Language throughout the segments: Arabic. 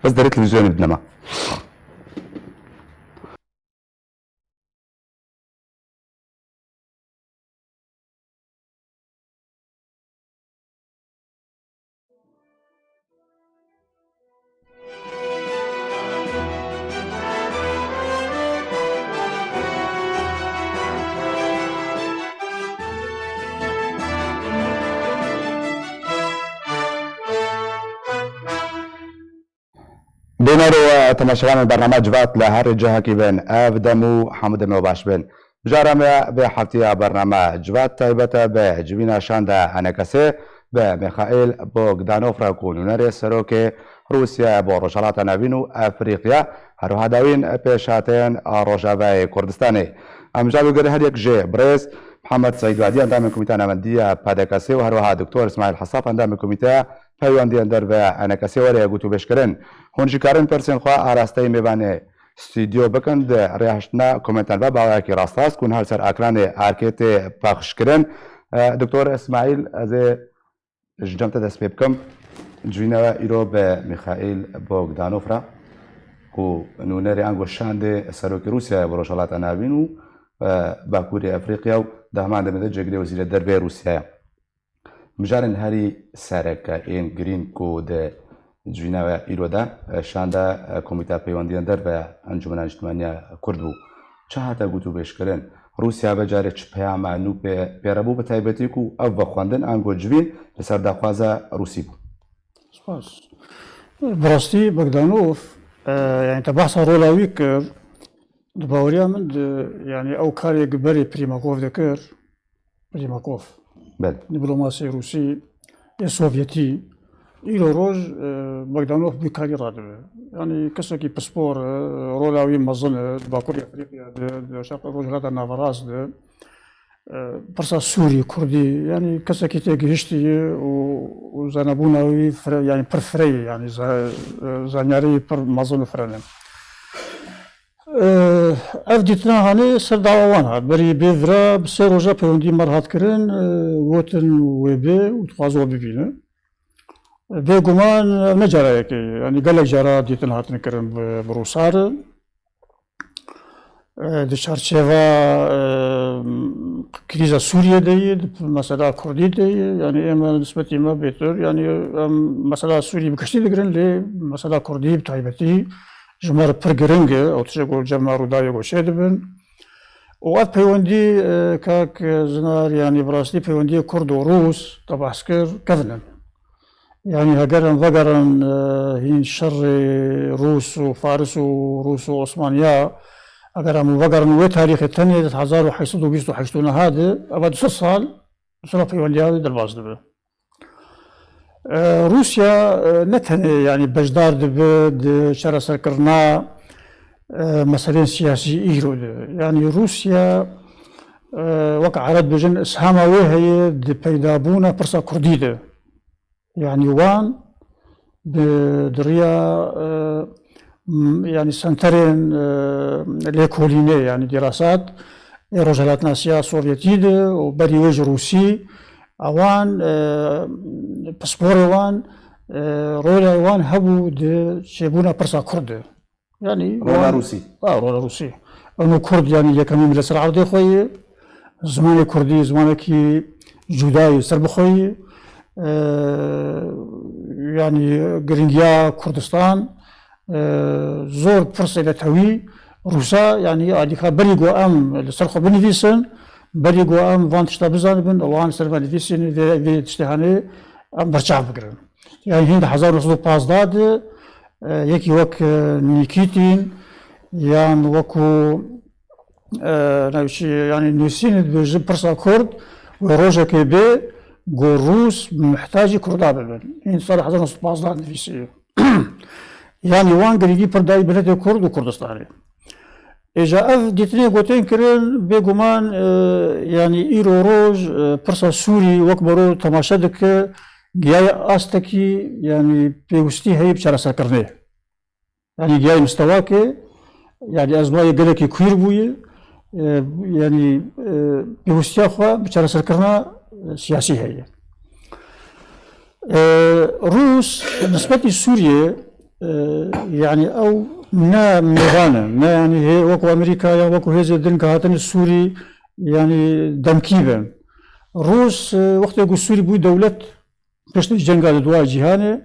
بس داري تلفزيون بنما. بينارو تماشاوان البرنامج فات لهر جهة كيبن أفدمو حمد باش بن بجارم بحفتي برنامج فات تايبتا بجبينا شاندا أنكسي بميخائيل بوغدانوف راكونوناري سروكي روسيا بروشالات نابينو أفريقيا هرو هداوين بيشاتين روجافاي كردستاني أمجالو قد هديك جي بريز محمد سعيد وعدي أندام الكوميتة نامندية بادكاسي وهروها دكتور اسماعيل حصاف أندام الكوميتة پیوندی اندر و انکاسی ولی گوتو بشکرن هونجی کارن پرسن خوا آراسته میبانه استودیو بکند ریاشنا کومنتان و باوی کی راستاس کن هر سر اکران ارکیت پخش کردن دکتور اسماعیل از جمعت دست بکم جوینا ایرو به میخائیل بوغدانوف را کو نونری انگو شاند سروک روسیا بروشالات نابینو باکوری افریقیا و دهمان دمده جگری وزیر دربی روسیا مجارن هری سرکه این گرین کود جوینا ایرودا شاندا کمیته پیوندی اندر و انجمن اجتماعی کرد بو چه هاتا گوتو بشکرن روسیا بجاره چه پیام نو پیرابو به تایبتی کو او خواندن انگو جوین لسر دخوازه روسی بو. سپاس. براستی بوغدانوف يعني تبحث رولاوي كر دباوريا من يعني او كاري قبري بريماكوف ذكر بريماكوف بله دیپلماسی روسی یا سوویتی ایرو روز بوغدانوف بیکاری رادبه یعنی کسی که پسپور رولاوی مزن باکوری افریقیا ده شرق روجلات نافراس ده برسا سوری کردی یعنی کسی که تگهشتی و زنبوناوی یعنی پرفری یعنی زنیاری پر مزن فرنم اف دیتنا هنه سر دعوان هات بری بیورا بسه روژا پیوندی مرهات کرن ووتن ویبه و تخوازو ببینه به گمان نجاره که یعنی گلک جارا دیتن هاتن کرن بروسار دی چارچێڤە کریزە سووریە دەیت مەسەلا کوردی دەیت یعنی ئێمە نسبەتی مە بێتر یعنی مەسەلا سووری بکەشتی دەگرن لێ مەسەلا کوردی بتایبەتی ژمارە پڕ گرنگە ئەو تشێک جەمە ڕووداوی گۆشێ دەبن وات پەیوەندی کاک زنار یعنی بڕاستی پەیوەندی کورد و ڕووس تەباس کرد کەڤنن يعني هجرن ذكرن هين شر روس وفارس وروس وعثمانية أجرم ذكرن وتاريخ الثانية 1628 هذا أبد 6 سال صار في وليان درباز دبه روسيا نتن يعني بجدار دبه شر سركرنا مسألة سياسية إيرو يعني روسيا وقع عرض بجن إسهامه وهي دبيدابونا برسا كرديده يعني وان بدريا يعني سنترين ليكوليني يعني دراسات رجالات ناسيا سوفيتية وبري وجه روسي اوان باسبور وان رولا وان هبو دي شيبونا برسا كرد يعني رولا روسي رولا روسي انه كرد يعني يكمل من السرعه دي خوي زمان كردي زمانكي جداي سرب خوي يعني جرينجيا كردستان زور فرصة لتوي روسا يعني هذيك بريغو ام السرخ بنفيسن بريغو ام فانتشتا بزان بن وان سرف بنفيسن في تشتهاني ام برشا بكرن يعني هند 1915 يكي وك نيكيتين يعني وكو يعني نسين بجيب فرصة كرد وروجا كيبي روس محتاج كردها ببن إن صار 1915 نفسيه يعني وان قريبي برداي بلاد كرد وكردستاني إجا أف ديتني قوتين كرن بيقومان يعني إيرو روج برسا سوري وكبرو تماشدك جاي أستكي يعني بيوستي هي بشارة سكرني يعني جاي مستواك يعني أزماي قلقي كوير بوي يعني بيوستي أخوة بشارة سكرنا سياسي هي روس بالنسبة لسوريا يعني او نا ميغانا نا يعني هي وكو امريكا يا وكو هيزي دنك هاتن السوري يعني دمكيبا روس وقت يقول السوري بوي دولة باش جنگا دوا جهاني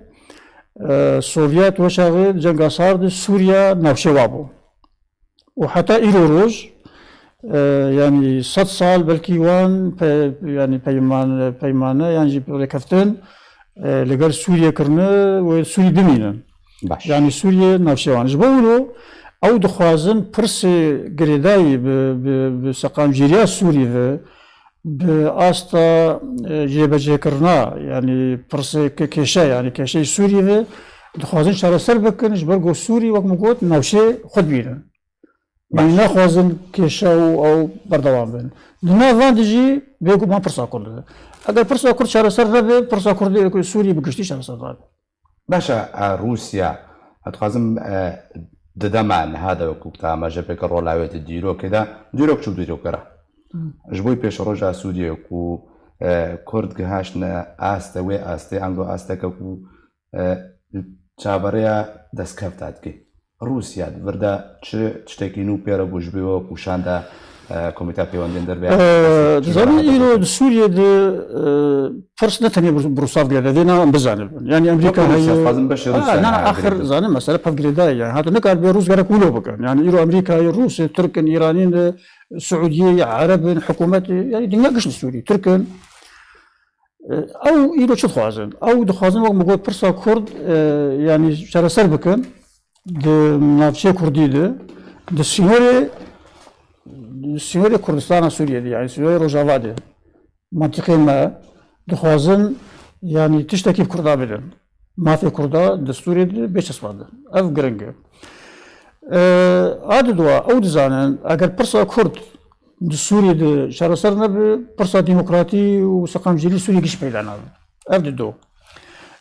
السوفيات وشاغل جنگا صارد سوريا ناوشي وابو وحتى إيرو روج يعني 100 سال بلكي وان يعني بيمانه يعني جيب كفتن لقال سوريا كرنا وسوريا بمينا باش يعني سوريا نافشوان جبولو او دخوازن برس قريداي بسقام جيريا سوري باستا جيبا جيكرنا يعني برس كيشا يعني كيشا سوري دخوازن شارع سربكن جبرقو سوري وقت مقوت نافشي خد بينا يعني ناخوازن كيشا او بردوان بين لما فاندجي بيقو ما برسا كل اگر برسا كل شارع سر برسا كل سوري بقشتي شارع سر باشا روسيا اتخازم ددمان هذا وكوكتا ما جابك الرولاوية الديرو كده ديروك شو ديرو كرا جبوي بيش روجا سوريا كو كورد جهاشنا آستا وي آستا انجو آستا كو چابريا دسكفتاتكي روسيا وردا تشتكي نو بيرا بوجبيو كوشاندا كوميتا بيوندين دربيا زمان إيرو سوريا فرص نتني بروساف جريدا دينا بزانب يعني أمريكا هي فازم باش روسيا أنا آخر زمان مسألة بف جريدا يعني هذا نقال بروس جرا كله بكن يعني إيرو أمريكا روس تركن إيرانيين سعودية عرب حكومات يعني دنيا قش السوري تركن أو إيرو شو خوازن أو دخوازن وقت مقول فرصة كرد يعني شارع سربكن نافشة كردي ده سيوري كردستان سوريا دي يعني سيوري روجافا دي منطقة ما دخوازن يعني تشتكي بكردا بدن ما في كردا دستوري دي بيش اسفاده اف جرنجه هذا دوا او دزانن اگر برسا كرد سوريا دي شارسرنا برسا ديمقراطي وسقام جيلي سوريا كيش بيدانا اف دو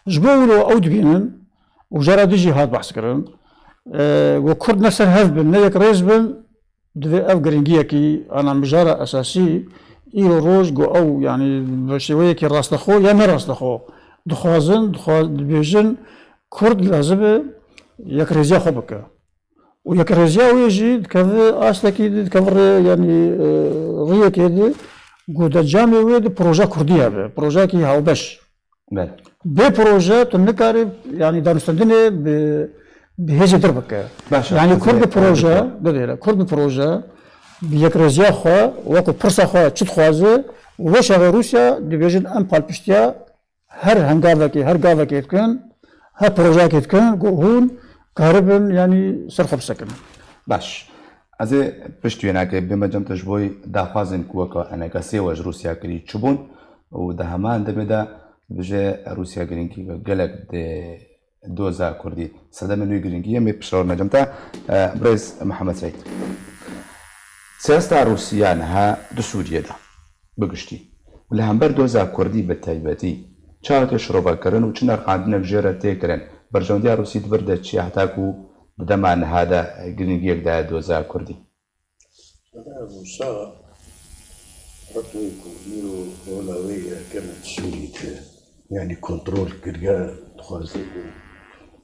جبولو او دبينن وجرى دي جهاد بحث كرن وكرد نفس الهذبن نيك ريزبن دوی اف گرنگیه کی انا مجارة اساسی ایرو روز گو او يعني بشويه کی راست خو یا نه راست خو دخوازن بیجن کرد لازم یک رزیا خو بکه و یک رزیا ویجی کذ اصلا کی کفر يعني ریه کی گو د جامع وید پروژه کردیه به پروژه کی هاوبش به پروژه تنکاری يعني دانستندنه بهذه دربك يعني كرد بروجا بديلا كرد بروجا بيك رزيا خو وكو برسا خو تشد خوازه وش روسيا ديفيجن ام بالبشتيا هر هنغافكي هر غافكي كان هر بروجا كان هون كهربن يعني صرف بسكن باش از پشتینا که بمجم تجبوی داخوازن کوکا انا کسی وج روسیا کری چبون و ده همان دمدا بجه روسیا گرینکی گلک ده دوزا كردي صدام نوي جرينجية مي بشرور نجمتا بريز محمد سعيد سياسة روسيان ها دو سوريا دا بقشتي ولهم بر دوزا كردي بالتايباتي چاوت شروبا كرن و چنر قاندنك جيرا تيكرن برجونديا روسي دبرده چي حتاكو بدمان هذا جرينجية دا دوزا كردي روسا رتويكو يرو هولاوية كانت سوريا يعني كنترول كريا تخازيكو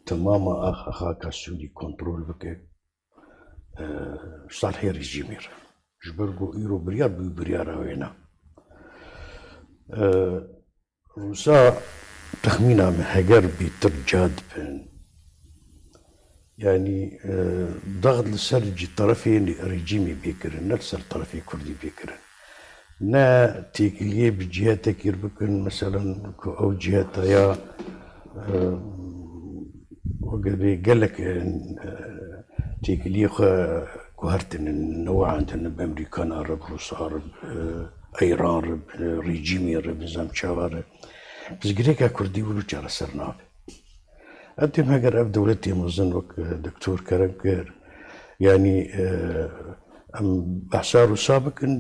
تماما اخا سوري كنترول بك صالحي ريجيمير جبرقو ايرو بريار وينا روسا تخمينا من هجر بترجاد بين يعني ضغط لسرج طرفين ريجيمي بيكرن نفس طرفي كردي بيكرن نا تيكليه بجهتك يربكن مثلا او جهة يا وقد قال لك تيكليه كهرتن النوع عندنا بامريكان عرب روس عرب ايران عرب ريجيمي عرب نظام شاور بس قريكا كردي ولو جرى سرناب أنت ما قرأ دولتي مظن وك دكتور كرم يعني بحثار سابق ان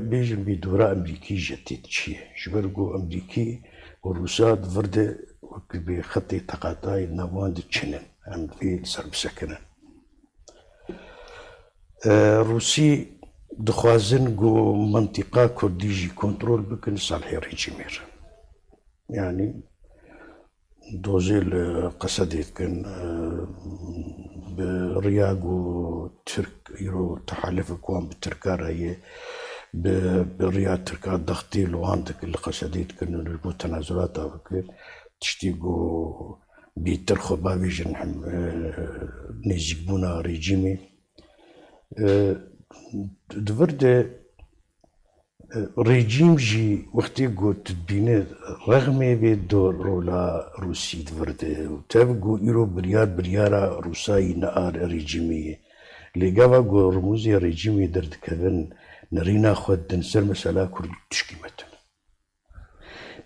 بيجن بدوراء امريكي جديد شيء شبرقو امريكي وروسات فرد وك بخطي تقاطاي نوان تشنن ام في سرب سكنن روسي دخوازن جو منطقة كرديجي كنترول بكن صالحي ريجيمير يعني دوزيل قصدت كان برياق وترك يرو تحالف كوان بالتركارة هي برياض تركات ضغطي لو عندك اللي قصدت كان المتنازلات تشتيقو بيترخو بابيجن نيجيبونا ريجيمي دفرد ريجيم جي وقتي قلت تبيني رغم بيدور رولا روسي دفرد وتابقو إيرو بريارة روساي نقار ريجيمي اللي قاوا قو رموزي ريجيمي درد كذن نرينا خود نسر مسألة كل تشكيمتن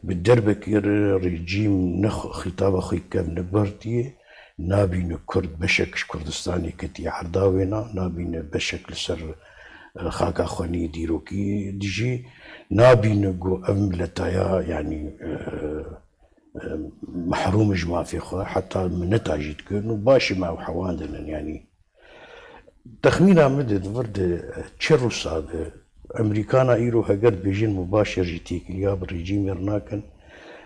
بالدرب كير ريجيم نخ خطاب خي كم نبردي نابين كرد بشك كردستاني كتي عرداوينا نابين بشك لسر خاكا خوني ديروكي ديجي نابين جو أملتايا يعني محروم جماع في خوا حتى من نتاجي تكون وباشي مع حواندن يعني تخمينا مدد فرد تشرو صاد امريكانا ايرو هجر بيجين مباشر جيتيك الياب الرجيم يرناكن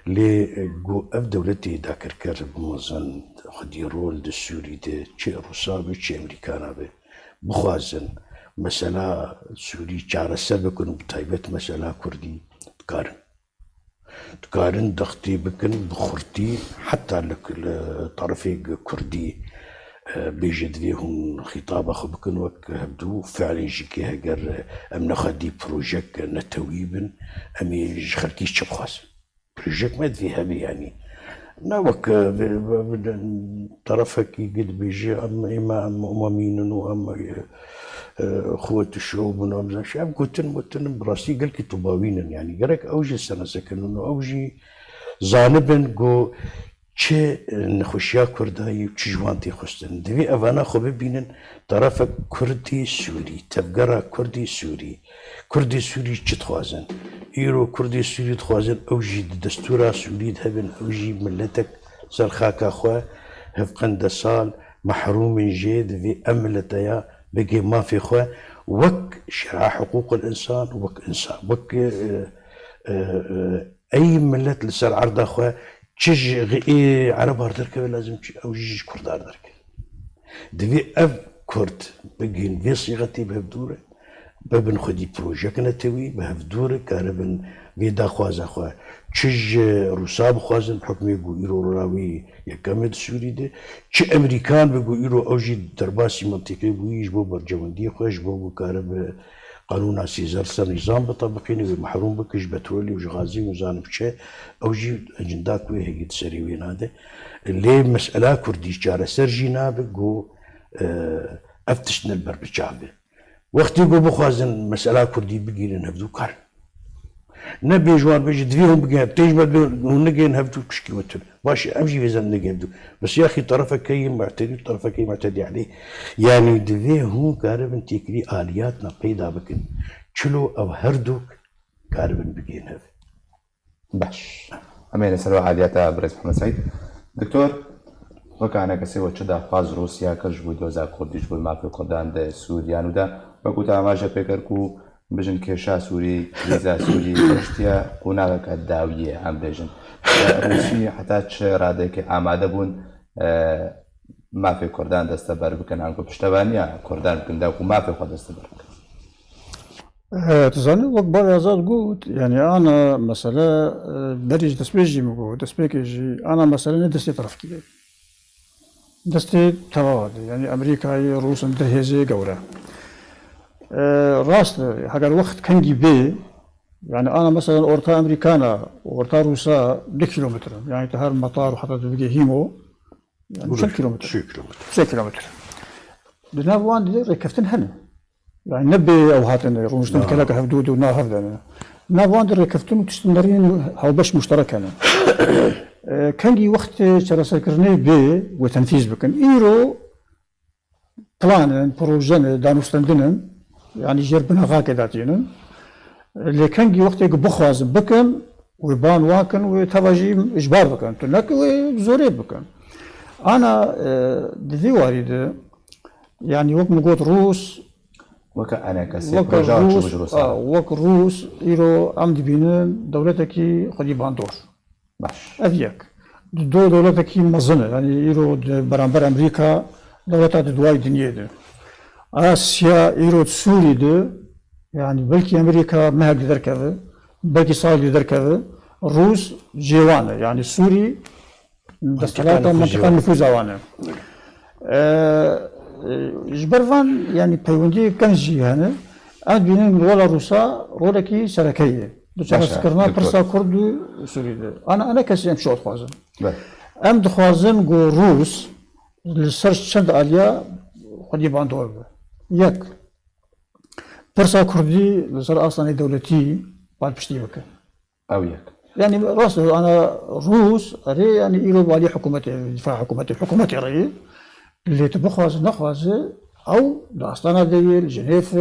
لي جو اف دولتي داكر كر بمزن خدي رول د سوري د تشي روسا بتشي امريكانا به بخوازن مثلا سوري چاره سر بكون بتايبت مثلا كردي تقارن دختي بكن بخورتي حتى لك طرفي كردي بيجد فيهم خطاب اخو بكن وك هبدو فعلا جيكي هجر ام نخدي بروجيك نتويبن امي خرتيش تبخاس بروجيك ما فيها بي يعني ناوك طرفك قد بيجي اما اممين واما اخوة الشعوب وام شعب كنتن براسي قال كي طباوين يعني قالك اوجي سنه سكنون اوجي زانبن جو چه نخوشیا کردایی چه جوانتی خوستن دوی اوانا خو ببینن طرف کردی سوری تبگرا کردی سوری چه تخوازن ایرو کردی سوری تخوازن اوجی دستورا سوری هبن اوجی ملتك سرخاكا خوا هفقن دسال محروم جيد في املتيا بقي ما في خوا وك شرع حقوق الانسان وك انسان وك اي ملت لسر عرض خوا تشج غي عرب هردركب لازم او جيج كرد هردركب دفي اف كرد بقين في صيغتي بهبدوره ببن خدي بروجيك نتوي بهبدوره كاربن في دا خوازا خوا تشج روسا بخوازن بحكم يقو ايرو راوي يكمد سوري دي تش امريكان بقو ايرو اوجي درباسي منطقي بويج بو برجواندي خوش بو كارب قانون سيزر سر نظام بطبقيني محروم بكش بترولي وغازي وزانب شيء اوجي اجنداك ويه هيك تسري وين هذا اللي مساله كردي جاره سرجي نابقو افتشنا البربشابه وقت يقول بخوازن مساله كردي بقي نبدو كار نبي جوان بيجي دفيهم بقى تجمد ونجي نهبدو كشكي وتر باش امشي في زمن نجي بس يا اخي طرفك كي معتدي طرفك كي معتدي عليه يعني دفيهم قارب تكري اليات نقيدا بكن شلو او هردوك قارب بقين هذا باش امين سلوى عاليات بريز محمد سعيد دكتور وكان كسي وشدا فاز روسيا كجبو دوزا كرديش بالمافي كردان ده سوريان ودا وكو تاماجا بيكركو بجن كيشا سوري كريزا سوري اشتيا هناك الداوية عم بجن روسي حتى رادك آماده بون ما في كردان دستبر بكن عنكو بشتبانيا كردان بكن داوكو ما في خود دستبر تزاني وقت بعد أزاد قلت يعني أنا مثلا درج دسبيجي مقول دسبيجي أنا مثلا دستي طرف كده دستي تواد يعني أمريكا روس دهيزي قورة راست هذا الوقت كان جيبي يعني أنا مثلا أورتا أمريكانا وأورتا روسا 2 كيلومتر يعني تهار المطار وحتى تبقى هيمو يعني 6 كيلومتر 6 كيلومتر دنا وان دي ركفتن هنا يعني نبي أو هاتن روسنا كلاك هفدود وناهر نافوان دي ركفتن تستمرين هاو باش مشترك أنا كان جي وقت شراسة كرني بي وتنفيذ بكن إيرو بلان بروجين دانوستندن يعني جربنا غاكي داتينن اللي كان جي وقت بخواز بكن ويبان واكن وتواجي إجبار بكن تنك وزوري بكن أنا دي وارد يعني وقت مقود روس وكأنا كسي وك روس إيرو عمد بينن دولتكي قد يبان دور باش أذيك دو دولتك مزنة يعني إيرو برامبر أمريكا دولتها دواي دنيا ده آسيا إيرو سوري ده يعني بلكي أمريكا ما هقدر دركبه بلكي صار دركبه الروس جيوانه يعني سوري دستلاته منطقة نفوذ وانا جبرفان يعني بيوندي كان جي هنا أنا بينين ولا روسا ولا كي سركية دوشا سكرنا برسا كردو سوري ده أنا كسيم شو أتخوازن أم دخوازن جو روس لسرش شند عليا خدي باندور يك برسا كردي لسر أصلا دولتي بعد بشتي بك أو يك يعني راس أنا روس أري يعني إيرو بالي حكومتي دفاع حكومتي رأي اللي تبخواز نخواز أو لأصلا ديال جنيف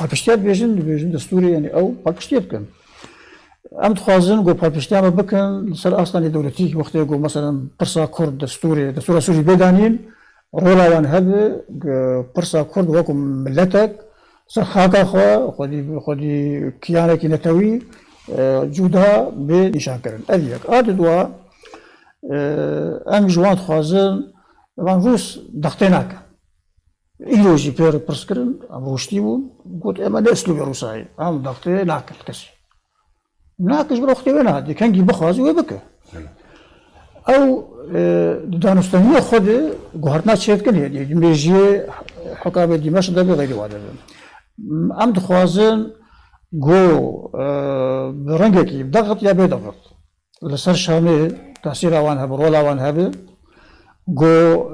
بالبشتيات بيجن دستوري يعني أو بالبشتيات كان أم تخوازن جو بالبشتيات بكن لسر أصلا دولتي وقت جو مثلا برسا كرد دستور سوري بيدانين رولا وان هذا برسا كرد وكم ملتك سر خاكا خودي كيانا كينتوي جودها بنشان كرن أذيك أدوا أم جوان خوازن وان روس دختناك إيلوجي بير برسكرن أم روشتيون قلت أما لا أسلوب روساي أم دختناك الكسي ناكش بروختي وين هادي كان جي بخواز ويبكى أو دانستانية خود جوهرنا شيت كن هي ميجي حكامة دمشق ده بغير واحد أم دخوازن جو برنجكي بضغط يا بضغط لسر شامي تأثير وان هب رولا وان هب جو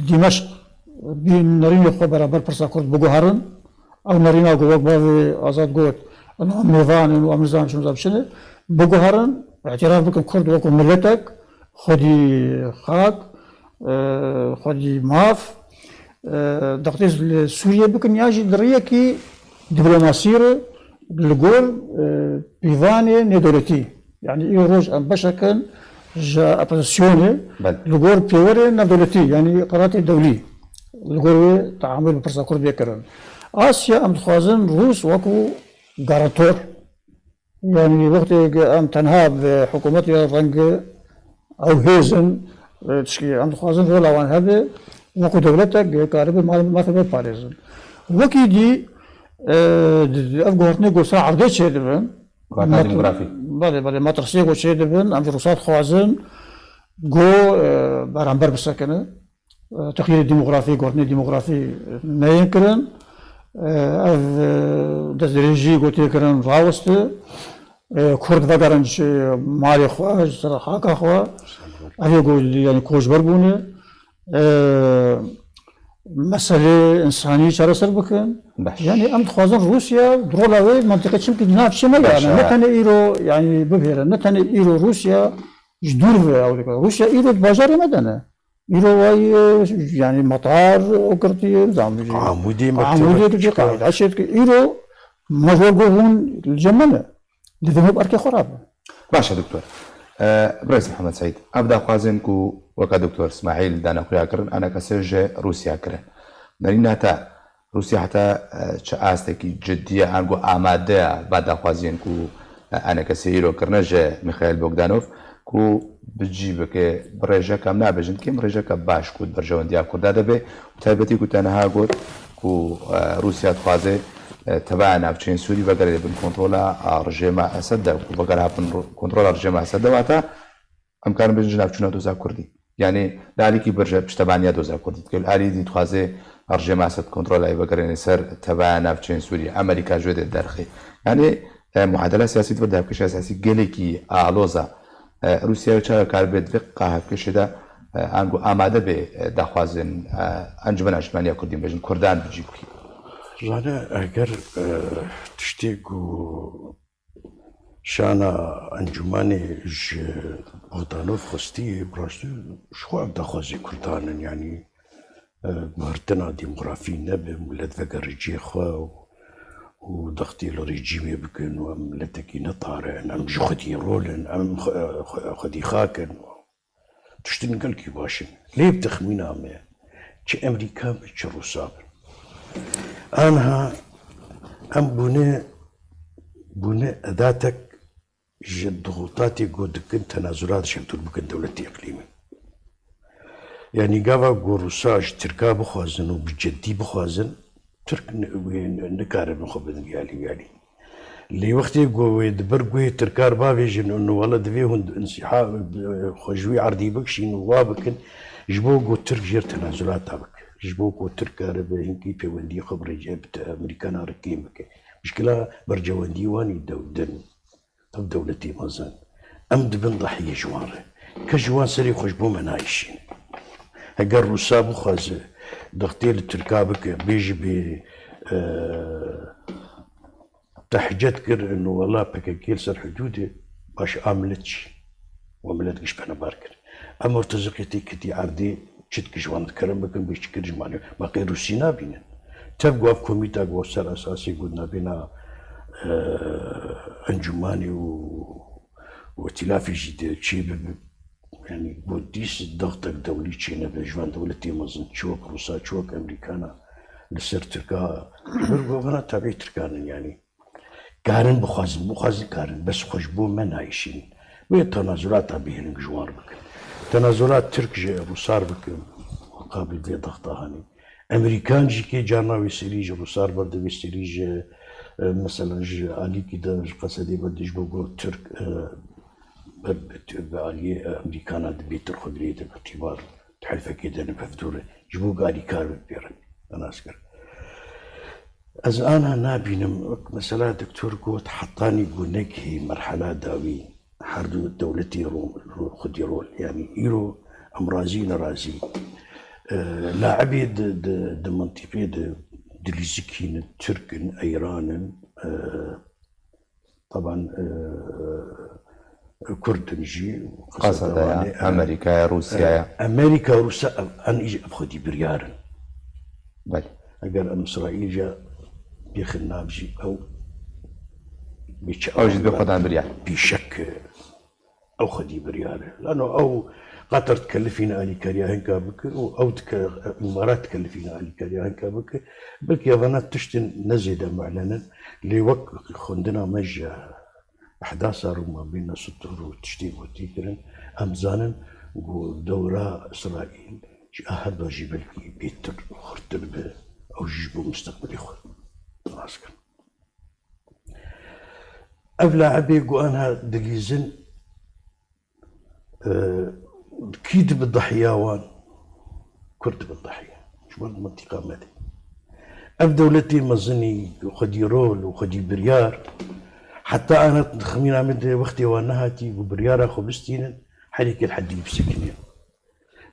دمشق بين نرين خو برابر برساكورت بجوهرن أو نرينا جو بابي آزاد جوت أنا ميزان وميزان شنو زابشنه بجوهرن اعتراف بكم كرد وكم ملتك خدي خاك خدي ماف دقتيز سوريا بكم ياجي دريه كي دبلوماسية بالقول بيفاني ندولتي يعني يروج أم بشكل جا أبوزيسيوني القول بيوري ندولتي يعني قرارات دولي القول تعامل بالبرساكور بيكرن آسيا أم تخوازن روس وكو جارانتور يعني وقت أم تنهاب حكومتي رنج أو هيزن تشكي أم تخوازن رولا وان هذا وكو دولتك قارب ما في باريزن وكي دي أفغاني قصة عرضة شيء دبن. قطع ديموغرافي. بله ما ترسيه قصة شيء دبن. أم جروسات خوازن جو برامبر بسكنه. تغيير الديموغرافي قرني ديموغرافي نينكرن. دزريجي قلتي كرن راوست. كرد بقرنش مالي خواج صراحة كخوا. أيه قول يعني كوج بربونه. مسألة إنسانية شرط سر بكن يعني أم تخوازن روسيا درولاوي منطقة شمك جناب شمال يعني نتنى إيرو يعني ببهرة نتنى إيرو روسيا جدور أو روسيا إيرو بازار مدنة إيرو واي يعني مطار أوكرتي زعما عمودي تجي قاعد عشان إيرو مجال جوهون الجملة لذنوب أركي خراب باشا دكتور برئيس محمد سعيد أبدأ خوازن كو وكا دكتور اسماعيل دانا خويا كرن أنا كسجة روسيا كرن نرينا حتى روسيا حتى شاستكي جدية أنكو آمادة بعد خوازن كو أنا كسيرو كرنجة ميخائيل بوغدانوف كو بتجيبك برجة كم نابجن كم برجة كباش كود برجة ونديا كردا دبي وتابتي كو تنها قلت كو روسيا تخوازي تبعنا بچين سوري وقال بن كنترولا رجيم أسد وقال بن كنترولا رجيم أسد واتا أمكان بنجنا بچونا دوزا كردي يعني لعليكي برجع بشتبانيا دوزا كردي تقول آلي دي تخوازي رجيم أسد كنترولا وقال سر تبعنا بچين سوري أمريكا جود الدرخي يعني معادلة سياسية بدها بكش أساسي جلكي آلوزا روسيا وشا كاربت وقها بكش ده أنجو آماده به دخوازن أنجمن أجمانيا كردين بجن كردان بجيبكي زانا اگر تشتيقو شانا انجماني ج بوغدانوف خستي براشتو شو ابدا خوزي كردان يعني مهرتنا ديموغرافي نبه ملت فقر رجي خوا ودختي لريجيمي بكن وملتكي نطارن ام خدي رولن ام خدي خاكن تشتين قلكي باشن ليه بتخمينا ما تش امريكا بتش روسا أنها أم بناء أداتك الضغوطات يقول تنازلات شكل بكن دولة إقليمي يعني قابا قروساج تركا بخوازن وبجدي بخوازن ترك نكار نخبز يعني اللي وقتي يدبر قوي تركار بافيجن انه والله دفيهن انسحاب خجوي عردي بكشين وابكن جبوك وترك جير تنازلات تابك جبوك وترك عرب هنكي في وندي خبر جبت امريكان ركيمك مشكله برجواندي واني دودن طب دولتي مازن امد بن ضحيه جواره كجوان سري خشبو منايشين هقر روسا بخاز ضغطي التركابك بيجي ب تحجت كر انه والله بكاكيل سر حدودي باش عملتش وعملتش بنا باركر اما ارتزقتي كتي عردي شتك جوان كرم بكن بيش كرج معنى باقي روسينا بينا تبقوا في كوميتا قوا سر اساسي قلنا بنا انجماني وتلافي جديد شيء يعني بوديس الضغط الدولي تشينا بجوان دولتي مازن تشوك روسا تشوك امريكانا لسر تركا برغو تابعي تركانا يعني كارن بخوازن كارن بس خشبو من عايشين وهي تنازلات بهن جوار بك تنازلات ترك جي روسار بك مقابل في ضغطها هاني امريكان جي كي جانا ويسيريج روسار برد ويسيريج مثلا جي علي كده قصدي بديش بقول ترك علي امريكانا بيتر خدري باعتبار تحلفه كده نفذوره جبو قالي كارب بيرن انا اسكر از انا نابينم مثلا دكتور قوت حطاني قولك هي مرحله داوي حردو دولتي خدي رول يعني يرو امرازي رازي لاعبي د منطقه دليزكين تركن ايران طبعا كردنجي قصد امريكا روسيا امريكا روسيا انا اجي ابخدي بريار بل اقل ام اسرائيل جا بيخلنا بجي او او جد بياخذ بريال بشك او خدي بريال لانه او قطر تكلفينا الي كاريا هنكا بكر او الامارات تكلفينا الي كاريا هنكا بكر بلكي يافانات تشتن نزيدا معلنا لوك خندنا مجا احداث صاروا ما بين سطور وتشتيق وتيكرن امزانا ودورة اسرائيل اهد واجب لكي بيتر وخرتر او جيبوا مستقبل اخر عسكر ابلع عبيقو انا دليزن كيد بالضحية وان كرد بالضحية شو المنطقة مالي اف دولتي مزني وخدي رول وخدي بريار حتى انا تخمينا من وقتي وانهاتي وبريارة خبستين حريك الحد بسكنين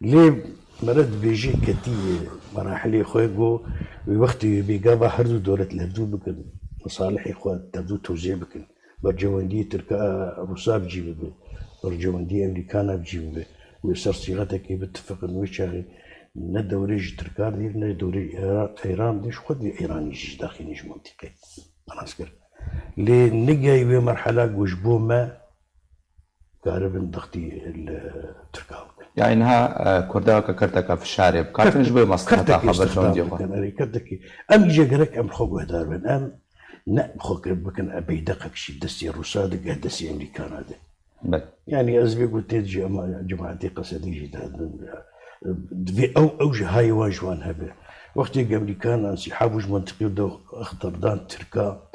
ليه مرد بيجي كتي مراحل خويقو وقتي بيقابا حردو دولة الهبدو بكن مصالح اخوات تبدو توزيع بكن برجواندي تركا روسا بجيب برجواندي امريكانا بجيب ويصير صيغتك باتفق ويشاغي ندوري تركا دير ندوري ايران ديش خد ايران يجي داخل يجي منطقي انا اسكر لي نجاي بمرحله وجبو ما قارب ضغطي التركاوي يعني انها كردها كرتك في الشارع كارتن جبه مصلحتها خبر شلون ديوها كان كرتك ام جاك ام خو هدار من ام نأخذ بكن أبي دقق شيء دسي روسادق دسي أمريكان هذا يعني أزبي قلت تيجي جماعتي قصدي جدا في أو هاي واجوان هبه وقت أمريكان انسحاب وج منطقي ودو أخضر دان تركا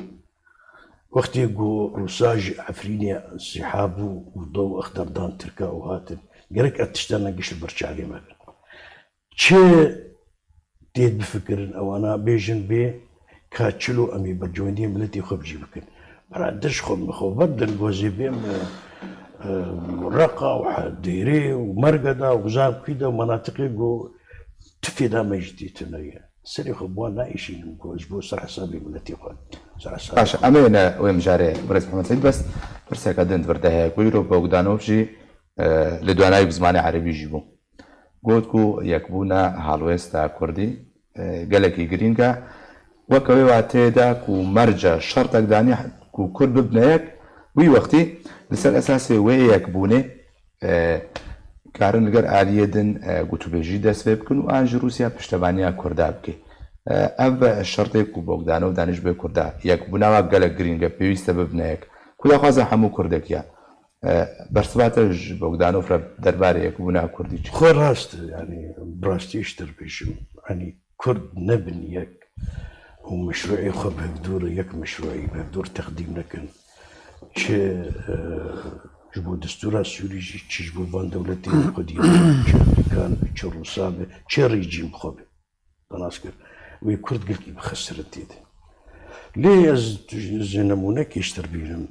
وقت يقو روساج عفرينيا انسحاب ودو أخضر دان تركا وهاتن قالك أتشتنا قش البرشالي ما شيء تيد بفكر أو أنا بيجن بي كاتشلو امي برجوندي ملتي خبجي بكن برادش خو بدل جوزي بيم مرقه وحديري ومرقده وزاب كده ومناطق جو تفيدا مجدي تنيا سري خبوان نايشين جو صح حسابي ملتي خد صح حسابي باش امينه ويم جاري بريس محمد سيد بس برسا كدنت بردها كويرو بوغدانوفجي لدواناي بزماني عربي جيبو قلتكو يكبونا هالويستا كردي قالك يجرينكا وكوي واتيدا كو مرجع شرطك داني كو كل ببنايك وي وقتي لسال اساسي وياك بوني كارن لقر آلية دن قوتو بيجي داس بيبكن وانج روسيا بشتبانيا كردا بكي اب الشرطي كو بوغدانو دانش بي كردا ياك بونا وقالك جرينجا بيويستا ببنايك كل خوازە هەموو کوردێکە بەرسباتەش بۆگدانۆف دەربارەیەک بوونا کوردی خۆ ڕاستە ینی ڕاستیش دەرپێشم ینی کورد نەبن یەک و مشروعی خۆ بەهدورە یەک مشروعی بەهدور تەقدیم نەکەن چه ji bo destûra Sûrî jî çi ji bo van dewletê xwedî çi Amerîkan be çi Rûsa be çi rejîm xwe be nas kir wê Kurd girkî bi xesiretê de lê ez ji nemunekê ji bînim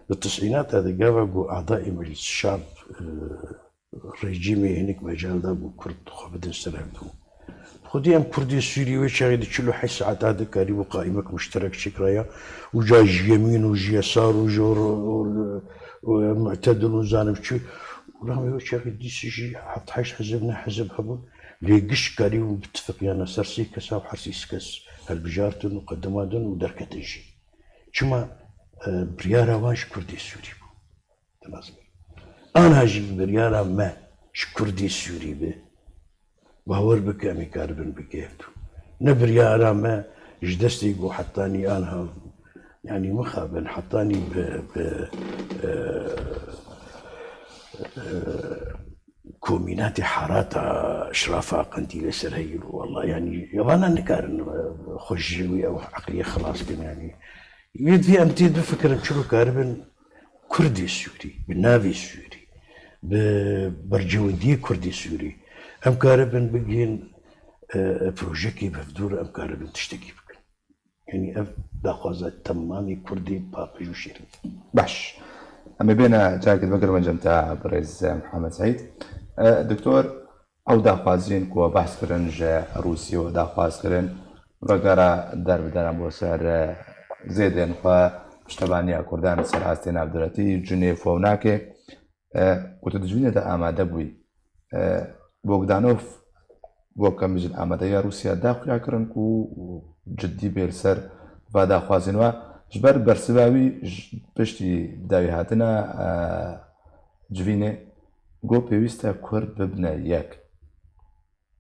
di tisînata de gava got eعضایê Meclîs Şab rejîmê hinek mecal da bû Kurd xwe bidin ser hevdû خودی هم کردی سوری و چه 48 ساعت عاد کاری و قائمه مشترک شکریا و جاج یمین و یسار و جور و معتدل و زانم چی ولهم يقول شيخ الديسيجي حتى حيش حزبنا حزب هبون ليقش كاري وباتفاقيانا سرسي كسا وحرسيس كس هالبجارتن وقدماتن ودركتنجي شما بريارا واش كردي سوري بو تنازل انا هاجي بريارا ما شكردي سوري به باور بك امي كاربن بكيفتو نبريارا ما جدستي بو حطاني انا يعني مخابن حطاني كوميناتي حارات اشرافا قنديل سرهيل والله يعني يوانا نكارن خجوي او عقليه خلاص كان يعني يد في امتيد بفكر نشوفو كاربن كردي سوري بالنافي سوري ببرجودي كردي سوري ام كاربن بقين بروجيكي بفدور ام كاربن تشتكي بك يعني اف داخوزة تمامي كردي باقي وشيري باش اما بينا جاكد بقر من جمتا بريز محمد سعيد دكتور او داخوازين كو بحث كرن جا روسيا و داخواز كرن رقارا در بدرم بوسر زيدين خوا پشتبانيا كردان سرعستين عبدالتي جنيف وناكي كنت دجوينة دا آماده بوي بوغدانوف بۆ کەمژن ئامادەیە رووسیا داخلا کردن و جددی بێرسەر و داخوازنەوە ژبەر بەرسباوی پشتی داوی هاتنە جوینێ گۆ پێویستە کورد ببنە یەک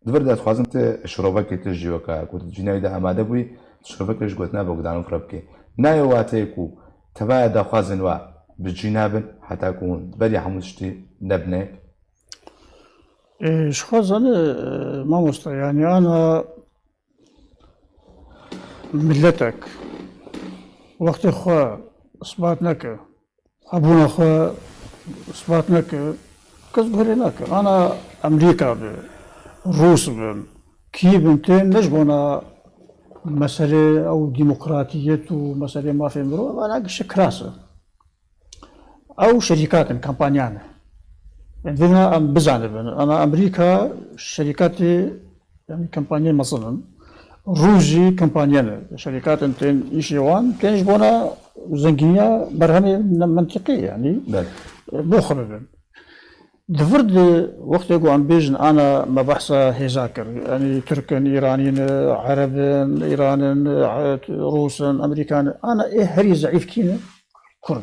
دبر دەتخوازم تێ شرۆڤەکێ تژیوەکە کوت جوینەوەیدا ئامادە بووی شرۆڤەکەش گوتنا بۆگدانۆف ڕە بکەی نایە واتەیەک و تەبایە داخوازنەوە بجوی نابن هەتاکوون بەری هەموو شتی نەبنێ شخص أنا ما مستطيع يعني أنا ملتك وقت أخوة إثباتناك أبونا أخوة إثباتناك كذبرناك أنا أمريكا روس كيف أنتين نجبنا مسألة أو ديمقراطية ومسألة ما في مرو أنا أقش كراسة أو شركات كامبانيان عندنا بزعل أنا أمريكا شركاتي يعني كامبانيان مثلا روجي كامبانيان شركات انتين إيشيوان كانش بونا زنقية برهنة منطقية يعني مخربا دفرد وقت يقول عم بيجن أنا ما بحثة هيزاكر يعني تركن إيرانيين عربين إيرانين روسن أمريكان أنا إيه هري ضعيف كينا كرد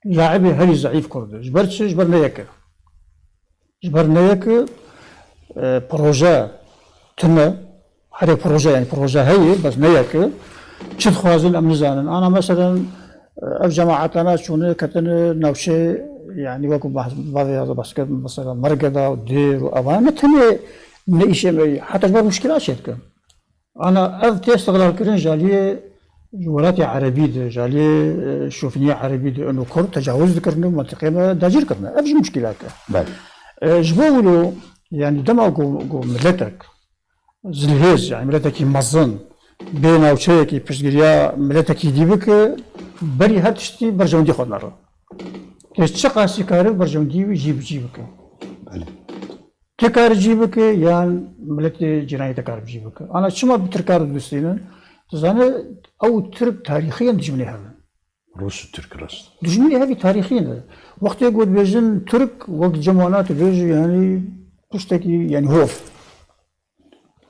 لاعبي هري ضعيف كرد جبرنا يكر جبرنا يك بروجا تما هذا بروجا يعني بروجا هي بس نيك شد خوازن أم نزانن أنا مثلا في جماعتنا شون كتن نوشي يعني وقت بعض هذا بس مثلا مرقدة ودير وأوان تاني نيشة حتى جبر مشكلات شدك أنا أذ تستغل كرين جالية جولاتي عربية جالية شوفني عربية إنه كرد تجاوز ذكرنا منطقة داجر كرنا أفج مشكلات جبولو يعني دما جو ملتك زلهيز يعني ملتك مزن بين أو شيء كي بشجريا ملتك يديبك بري هاتشتي برجوندي خدنا رو كشقة سكارة برجوندي ويجيبك تكار جيبك يعني ملتي جناية تكار بجيبك أنا شو ما بتركار دوستينا تزانه أو ترك تاريخيا دجمني هذا روس ترك راس دجمني هذه تاريخيا وقت يقول بيجن ترك وقت جمعونات بيجي يعني تشتكي يعني هوف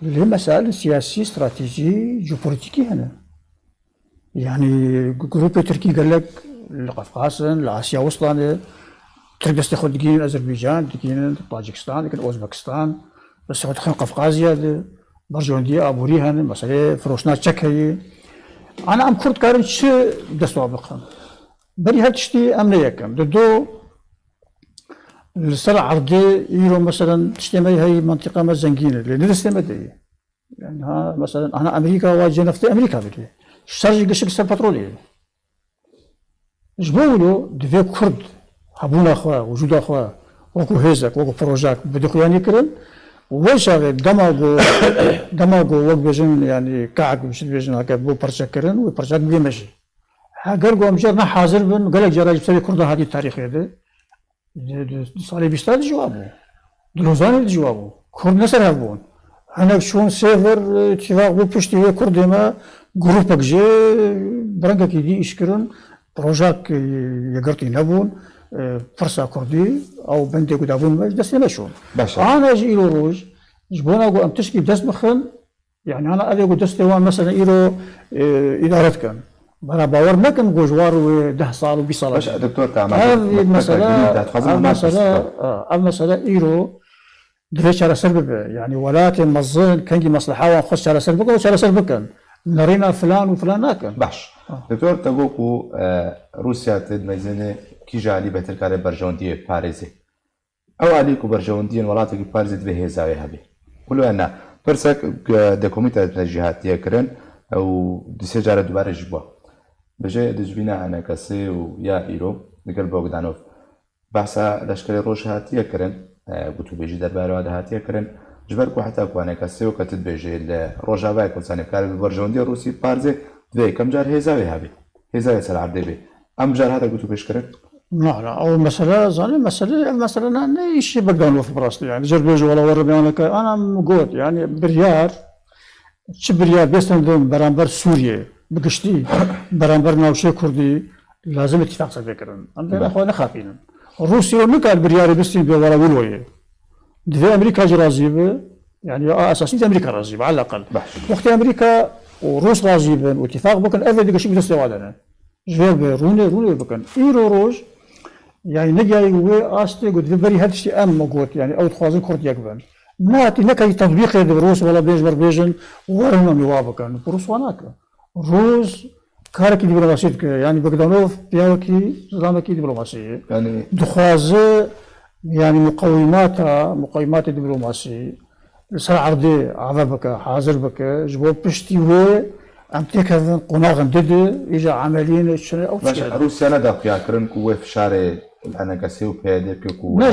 اللي مسائل سياسية استراتيجية جيوبوليتيكية هنا يعني جروب تركي قال لك القفقاز لآسيا وسطى ترك بس تاخذ دقين أذربيجان دقين طاجكستان دقين أوزبكستان بس تاخذ قفقازيا برجوندي أبوريهن مثلا فروشنا تشكي أنا أم كرد كارن شو دستوا بقهم بري هاد تشتي أمنا يكم دو السرعة عرضي يرو مثلا تشتي هي منطقة ما زنقينة اللي ندرس دي يعني ها مثلا أنا أمريكا واجه نفط أمريكا بدي الشرج قشك سر بترولي جبولو دفي كرد هبونا أخوة وجود أخوة وكو هيزك وكو بروجاك بدو خياني كرن وشاغل دماغو وقت بيجن يعني كعك مش بيجن هكا بو برشاك كرن وبرشاك بيمشي قالوا مجرنا حاضر بن قال لك جراج بسوي كرد هذه التاريخ هذا صار بيشتغل جوابه دلوزان جوابه كرد نسر هبون انا شون سيفر اتفاق بو بشتي كرد ما جروبك جي برنكا كيدي اشكرن بروجاك يقرتي نبون فرصة كردي او بنتي قد ابون ما دس مشون انا اجي له روج جبونا قو ام تشكي دس مخن يعني انا ابي قد دستوان مثلا ايرو ادارت كان أنا باور ما كان جوجوار وده صار وبيصل. باش دكتور تعمل. هذه المسألة إيرو دفيش على سرب يعني ولكن مظن كان مصلحة وخش على سربك وش على سربك نرينا فلان وفلان ناكن. باش دكتور تقولكو روسيا تدمزني كي جالي بتركاري برجوندي باريزي. أو عليكو برجوندي ولاتك باريزي به زاوية هبي. كله أنا برسك دكوميتا الجهات يكرن أو دسجارة دوباره جبوا. بجای دجبینا أنا کسی و یا ایرو نقل بوغدانوف بحثا لشکر روش هاتیه کرن بتو بيجي درباره هذا هاتیه کرن جبر کو حتی کو أنا کسی و کتد بيجي روجاوای کلسانی کاری برجوندی روسی پارزه دوی کم جار هزاوی هبی هزاوی سر عبده بی ام جار هذا قلتو بيش کرن لا أو مسألة زاني مسألة أنا إيش بقدانوف براسلي يعني جرب بيجي ولا ورد أنا مقود يعني بريار بريار بيستخدم برامبر سوريا بقشتي برامبر ناوشي كردي لازم اتفاق سفكرن عندنا اخوانا خافين روسيا نكال برياري بستين بولا ولويه دفي امريكا راضيه يعني اساسيا امريكا راضيه على الاقل وقت امريكا وروس راضيين واتفاق بكن افيد قشي بتستوالنا جواب روني بكن ايرو روج يعني نجاي هو استي قد بري هادشي ام موجود يعني او تخوازن كرد يقبل ناتي نكاي تطبيق الروس ولا بيجن ورنا ميوابكن روس وناك روز كاركي دبلوماسية يعني بقدانوف بياوكي زامكي دبلوماسية يعني دخوازة يعني مقومات الدبلوماسية سر عرضي عذابك حاضر بك جبوا بشتي هو ام تكذن قناغن دد اجا عمليين الشرع او باش روسيا ندق يا كرن كوه في شارع انا كسيو بيدك كو لا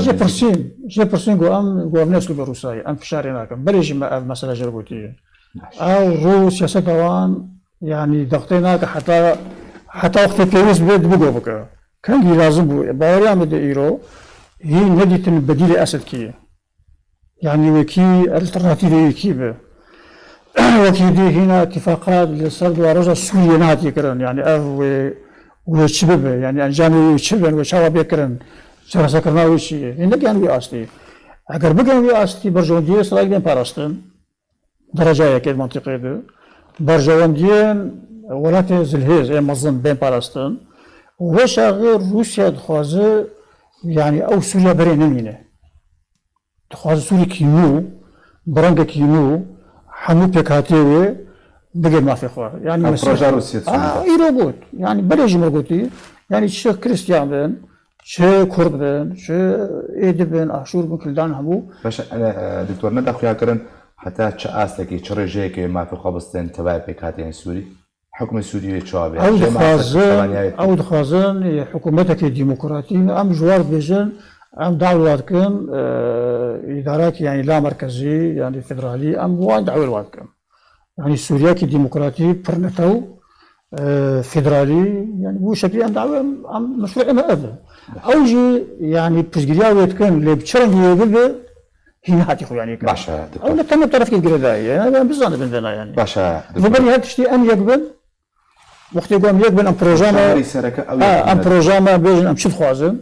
جيبرسين جو الناس اللي بروسيا ام في شارع هناك بليش مسألة جربوتية او روسيا ستوان يعني ضغطيناك حتى وقت التونس بيد بقوبك كان لازم باوريا مد ايرو هي نديت البديل اسد كي يعني وكي الترناتيف كي وكي دي هنا اتفاقات للسرد ورجع سوريا نهاتي كرن يعني وشباب يعني انجاني شباب وشباب يكرن شرا سكرنا وشي هنا كان وي استي اگر بقى وي استي برجوندي سلاك بين باراستن درجه كده منطقه ده برجوانديان ولات زلهيز اي مظن بين بالاستان وشا غير روسيا دخوازه يعني او سوريا برين نمينه دخوازه سوريا كينو برنجا كينو حمو بيكاتيوي بقي ما في خوا يعني مثلا روسيا ايروبوت يعني بلج مرقوتي يعني شيخ كريستيان بن شي كرد بن شي ايد بن اشور بن كلدان هبو باش انا دكتور ندخل يا كرن حتى تشاستكي تشرجيك ما في خبستين تبع بكاتين سوري حكم سوري تشابه او دخازن حكومتك الديمقراطية ام جوار بيجن ام دعوة كان ادارات يعني لا مركزي يعني فدرالي ام وايد دعوة كان يعني سوريا كديمقراطية برنتو فدرالي يعني هو شكل ام دعوة ام مشروع ما هذا اوجي يعني بسجريا كان اللي بتشرنجي يقول هنا هاتي يعني باشا دكتور أو نتمنى طرف الجرداء أنا بزان بندنا يعني باشا فبني هاد تشتي أم يقبل وقت يقوم يقبل أم بروجرام أم بروجرام بيجن أم شد خوازن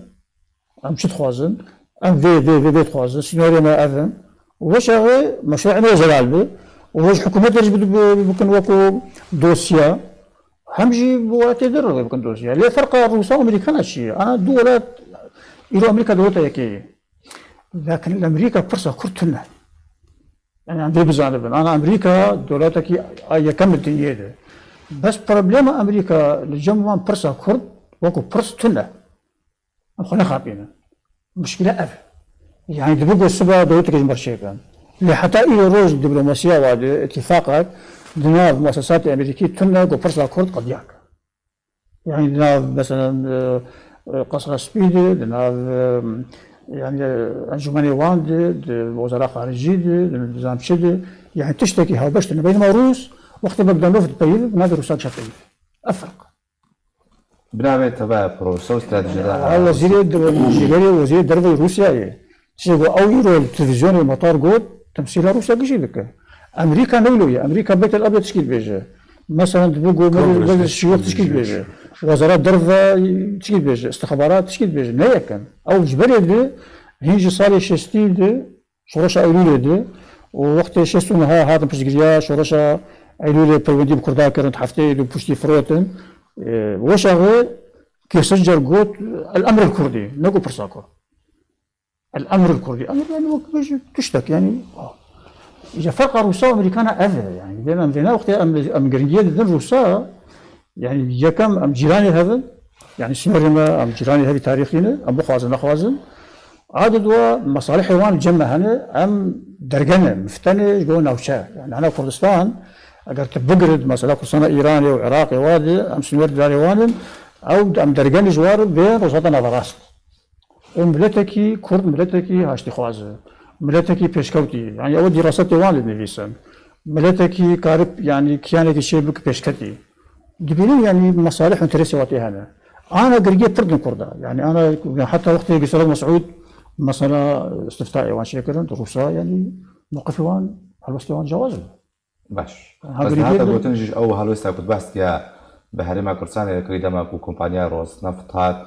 أم في خوازن سيناريو ما أذن وش هذا مشروعنا زلالبه وش حكومة بكون وكو دوسيا همجي بوقت يدرر بكون دوسيا ليه فرق روسيا وأمريكا شيء أنا دولات إيرو أمريكا دولتها يكي لكن الامريكا فرصه كرتنا يعني عندي بزعل انا امريكا دولتك اي كم الدنيا بس بروبليم امريكا الجمع فرصه كرد وكو برس تنا خلينا خابينا مشكلة أف يعني دبقوا السبا دوتك المرشيكا اللي حتى إلى روج الدبلوماسية واتفاقات دنا المؤسسات الأمريكية تنا جو برس الكورد قد ياك يعني دنا مثلا قصر سبيدي دنا يعني أنجماني واند وزراء خارجية نظام شدة يعني تشتكي هاو باش بينما روس وقت ببدا نفط بيل نادي روسات شطيل أفرق بنابه تبع بروسو استراتيجية وزير الدرجة روسيا شيء أو يرو التلفزيون المطار قد تمثيل روسيا كشي لك أمريكا نولوية أمريكا بيت الأبيض تشكيل بيجا مثلا تبقوا مجلس الشيوخ تشكيل بيجا وزارات درفة تشكيل بيجا استخبارات تشكيل بيجا ما يكن أو جبري دي هيجي صالي شستيل دي شورشا أيلولي دي ووقت شستونها هذا بشجريا شورشا أيلولي بروندي بكردا كرنت حفتي دو بوشتي فروتن وشغل كيسجل قوت الأمر الكردي نقول برساكو الأمر الكردي أمر يعني تشتك يعني إذا فرق روسا وأمريكانا أذى يعني لأن وقت أمريكية ذن روسا يعني يكم أم جيراني هذا يعني سمرنا أم جيراني هذه تاريخينا أم بخوازن نخوازن عدد ومصالح حيوان الجمة هنا أم درجنا مفتنش جو نوشا يعني أنا كردستان أقدر تبقرد مثلا كردستان إيراني وعراقي وادي أم سنور داريوان أو أم درجنا جوار بين روسات نظراست ملتكي كرد ملتكي هاشتي خوازه ملتكي بيشكوتي يعني أول دراسات والد نفيسن ملتكي قارب يعني كيانك شيء بك بيشكتي دبيني يعني مصالح انترسي واتي هنا أنا قرقية تردن كردا يعني أنا حتى وقت قصر مسعود مثلا استفتاء وان شكرا روسا يعني موقف وان هلوستوان جوازه باش بس هذا بوتنجيش أو هلوستا كنت بحث يا بهرما كرساني كريدا ماكو كومبانيا روس نفط هات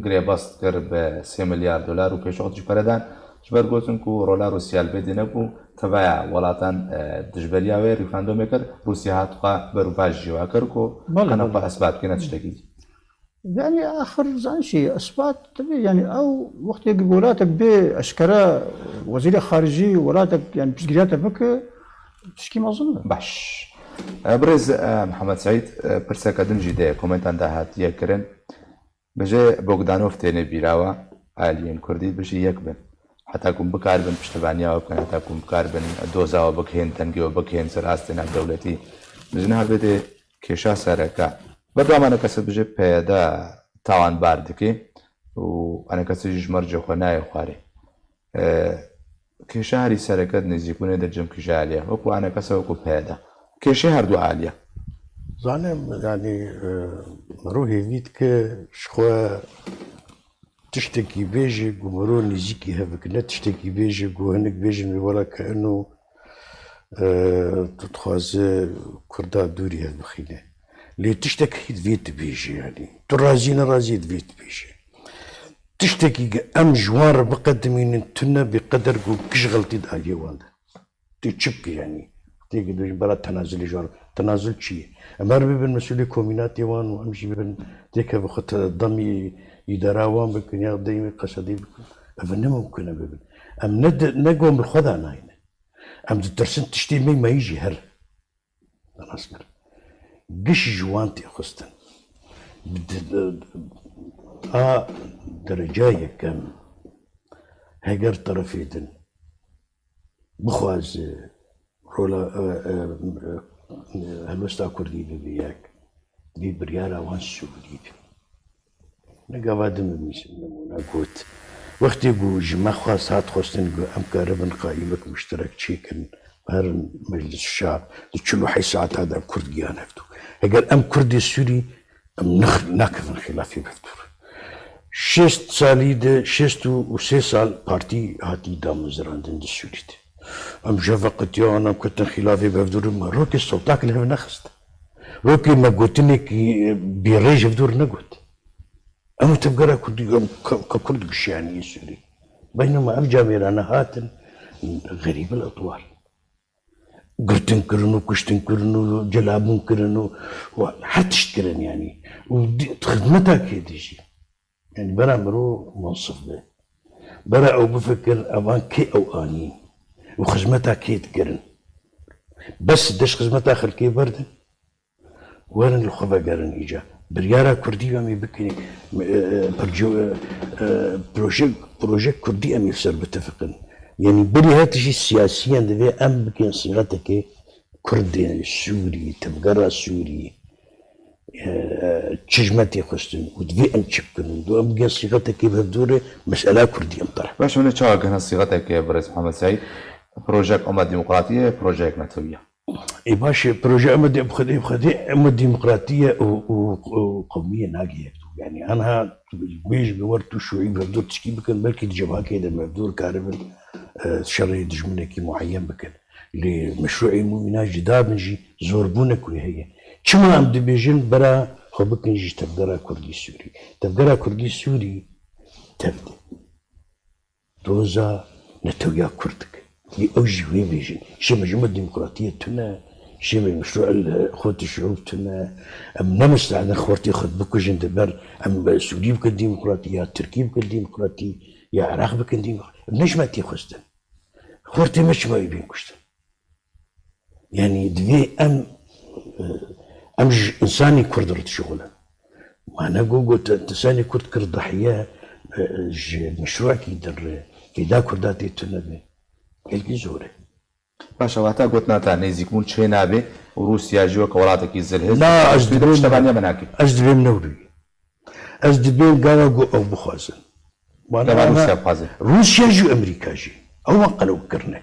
قرية بس قرب 3 مليار دولار وكيش وقت جبردان جبر قوتن كو رولا روسيا البيدنا كو تبع ولاتان دجبريا وي ريفراندوم يكر روسيا هاتقا بروباج جواكر كو خنقا أسباب كنا تشتكي يعني آخر زين شيء أسباب تبي يعني أو وقت يقولاتك بأشكرا وزير خارجي ولاتك يعني بسجلاتك بك تشكي ما أظن باش برز محمد سعيد برسا دنجي ده كومنتان ده هات يكرن بجي بوغدانوف تاني بيراوا عاليين كردي بجي يكبن حتى كون بكاربن پشتبانیا وبکن حتى كون بكاربن دوزا وبكهن تنگي وبكهن سراستنا دولتي بجنها بده كيشا سركا بدو انا كسب بجي پیدا تاوان باردكي وانا كسب جمرج خناي خواري كيشا هري سركا نزيكونه درجم كيشا عاليه وكو انا كسب وكو پیدا كيشا هردو عاليه زعلم يعني روحي فيت كشخوا تشتكي بيجي ومرو نزيكي هفك لا تشتكي بيجي وهنك بيجي ولا كأنه تتخاز كردا دوري هالبخينة اللي تشتكي فيت بيجي يعني ترازينا رازيد فيت بيجي تشتكي أم جوار بقدمين تنا بقدر كشغلتي دالي وانا تشبكي يعني تيجي برا تنازل جوار تنازل شيء أمر بالمسؤولية كوميناتي وان وأمشي بين تيك بخط ضمي يدراوان بكن يا دايما قصدي بكن أبنا ممكن أبدا أم نقوم بالخذ أنا هنا أم ترسنت تشتي ما يجي هر أنا أسمر قش جوانتي خستن درجاية كم هجر طرفيدن بخواز رولا هلوستا كردي بياك دي بريارة وان سوري نقابادم بمسلمون قوت وقت يقول جماعة خاصات خاصين أم كاربن قائمة مشترك شيكن بهر مجلس الشعب تشلو حي ساعات هذا كردي أنا فتو هقال أم كردي السوري أم ناكف الخلافي بفتور شست سالي ده شستو وسي سال بارتي هاتي دام زراندن السوري أم جافقت يا أنا كنت خلافي بفتور ما روكي السلطاك اللي نخست روكي ما قلتني كي بيريج بفتور نقول أنا تبقى كردي ككرد قشاني سوري بينما الجامير أنا هاتن غريب الأطوار قرتن كرنو كشتن كرنو جلابون كرنو وحتى كرن يعني وخدمتها كيديجي يعني برا مرو منصف به برا أو بفكر أوان كي أو آني وخدمتها كيد كرن بس دش خدمتها خلقي بردن وين الخفا قرن إيجا بريارة كردي أمي بكني بروجيك كردي أمي سر بتفقن يعني بلي هاتشي سياسيا دبي أم بكين صيغتك كردي سوري تبقرة سوري تشجمتي خستن ودبي أم تشبكن دو أم بكين صيغتك بهدورة مسألة كردي أم طرح باش من تشاغ هنا صيغتك يا برئيس محمد سعيد بروجيك أمة ديمقراطية بروجيك ناتوية اي باش بروجي أمة ديمقراطية وقومية ناقية يعني أنا بيج بورتو شوي بهدور تشكي بكن بلكي الجبهة كده بهدور كاربن شرعي دجمنكي معين بكن لمشروعي مؤمنة جداب نجي زوربونك وهي كما عم دبيجن برا خو بكن جي تبقرا كردي سوري تبقرا كردي سوري تبدي روزا نتويا كردك لأوجي ويبيجن شي مجموعة الديمقراطية تنا شي مشروع خوت الشعوب تنا أم نمس على خوتي خد بكو جندبر أم سوري بك الديمقراطية تركي بك الديمقراطية يا عراق بك الديمقراطية نجمتي خستن خورتي مش ما يبين كشتن يعني دفي أم إنساني كرد رد شغله معنا قلت إنساني كرد كرد ضحية مشروع كيدر كيدا كرداتي تنبي كلكي زوري باشا وقتا قلتنا تا نيزيك مول شي نابي وروسيا جوا كولاتك يزلهز لا أجدبين اشتغلنا مناكي أجدبين نوري أجدبين قاوا أو بخازن لما روسيا بخازن روسيا جو أمريكا جي أو قالوا كرنا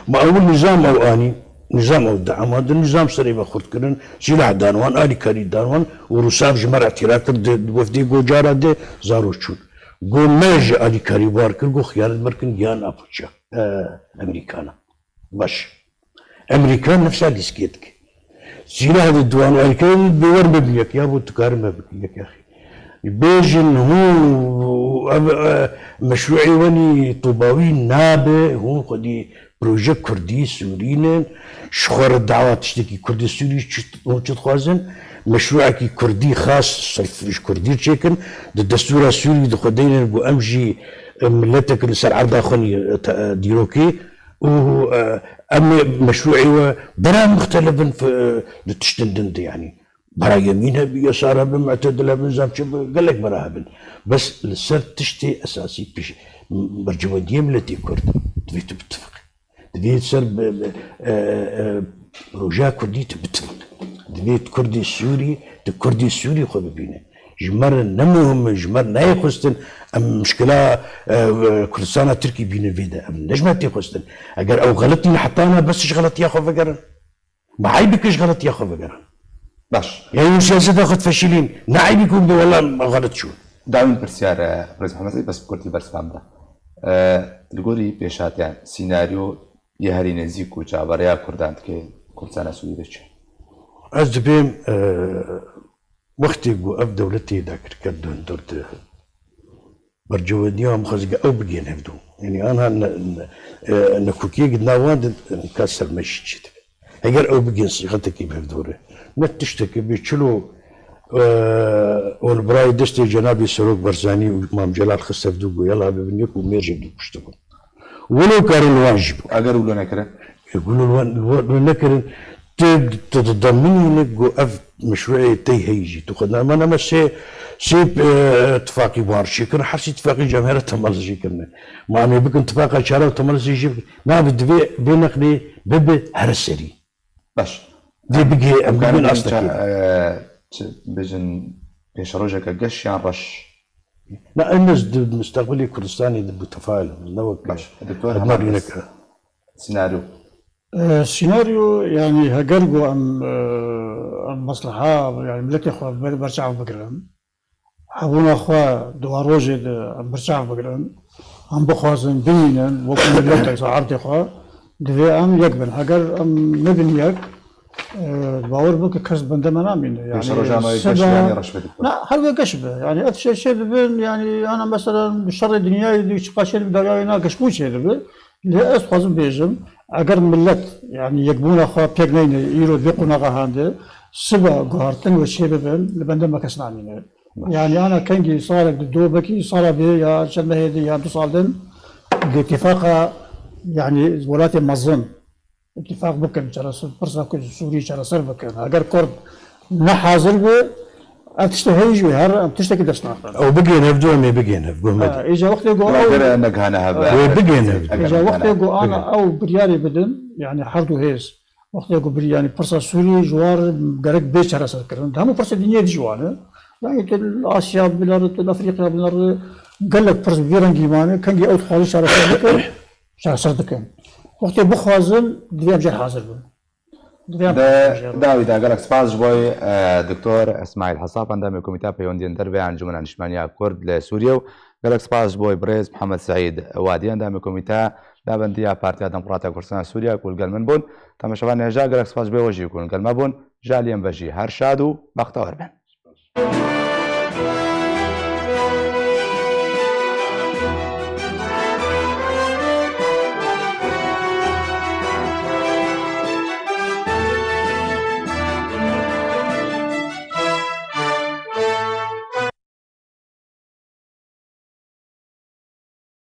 ما أول نظام أو أني نظام أو دعم هذا النظام سري بخورد كرن سلاح دانوان آلي كاري دانوان وروساب جمر اعتراف وفدي جو جارا دي زارو شون جو ماج آلي كاري باركر جو خيانة مركن جيان أبوشا أمريكانا باش أمريكان نفسها ديسكيتك سلاح الدوان آلي كاري بيور مبنيك يا أبو تكار مبنيك يا أخي بيجن هو مشروعي وني طوباوي نابه هو خدي بروجي كردي سوريين شخور الدعوات تشتكي كردي سوري تخوازن مشروعك كردي خاص صيف كردي تشيكن الدستور السوري دخدين بو امجي ملتك لسر عرض خوني ديروكي و ام مشروعي برا مختلف في تشتندند يعني برا يمينها بيسارها بمعتدلها بنظام قال لك براها بس لسر تشتي اساسي بش برجوانية ملتي كرد تبي تتفق تبي تصير رجاء كردي تتفق تبي كردي سوري كردي سوري خو ببينه جمر نمهم جمر ناي خستن ام مشكله كردستان تركي بين فيدا ام نجمتي خستن اگر او غلطي حطانا بس غلط ياخذ فقرا ما عيبكش غلط ياخذ فقرا باش يعني السياسة تاخذ فاشلين نعيبكم والله غلط شو دعوين برسيار برئيس محمد سعيد بس بكرتي برس فامدا الجوري بيشات يعني سيناريو يهري نزيك وجابريا كردان كي كردستان سوري دش از بيم وقتي جو اف دولتي ذاكر كدون درت برجو اليوم خزق او بقين هبدو يعني انا نكوكي قد نواد نكسر مشيت اگر او بقين صيغتك بهدوره نتشتكي بيشلو والبراي دستي جنابي سروق برزاني وامام جلال خسف دوغو يلا ببنيك وميرجع دوغو اشتكوا ولو كان الواجب اگر ولو نكره يقولوا نكر تتضمني نقو اف مشروعي تي هيجي تاخذنا ما انا ماشي سيب اتفاقي بارشي كان حرسي اتفاقي جماهير تملزي كنا ما انا بك اتفاق شارع تملزي جيب ما بدي بينقلي بب هرسري باش دي بقي امكان اصلا بجن بيش روجك قش يعني رش لا الناس مستقبلي كردستاني بتفاعل نوك باش الدكتور سيناريو السيناريو يعني هجرجو ام مصلحة يعني ملتي خو برشا بقرن حبونا خو دواروجي برشا بقرن ام بخوازن بينن وكل ملتي صعرتي خو دفي ام يقبل هجر ام نبن يق باور بك كسب بندما نامين يعني رش لا هل قشبه يعني افشل شيء بين يعني انا مثلا بالشر الدنيا اللي شقاشين بداينا قشبو شيء لا اسخوزن بيجم اگر ملت يعني يقبون اخو بيغنين يرو بيقونا غاهاند سبا غارتن وشيببن لبندما كسنامين يعني انا كنجي صار دوبكي صار بي يا شمهدي يا تصالدن الاتفاق يعني ولاتي مظن اتفاق بكن جرس برسا كل سوري جرس بكن اگر كرد نحاضر به تشتهي هر تشتكي دستنا او بقينا في دومي بقينا في قومدي اجا وقت يقول غير انك هنا بقينا اجا وقت يقول انا او برياري بدن يعني حردو هيز وقت يقول برياني برسا سوري جوار قرق بيش راسا كرن هم برسا دنيا دي جوانا يعني الاسيا بلار افريقيا بلار قال لك برس بيرنجي مانه كان جي اوت خالص على سردك شهر سردك وقت بخوازن ديام جاي حاضر داوي قالك سباز بوي دكتور اسماعيل حصاف عندما كوميتا بيوندين دربي عن جمهورية نشمانية كرد لسوريا قالك سباز بوي بريز محمد سعيد وادي عندما كوميتا لابندية بارتيا ديمقراطية كردستان سوريا كل قال من بون تم شبان جا قالك سباز بوي وجي يكون قال ما بون جاليا بجي هرشادو بختار بن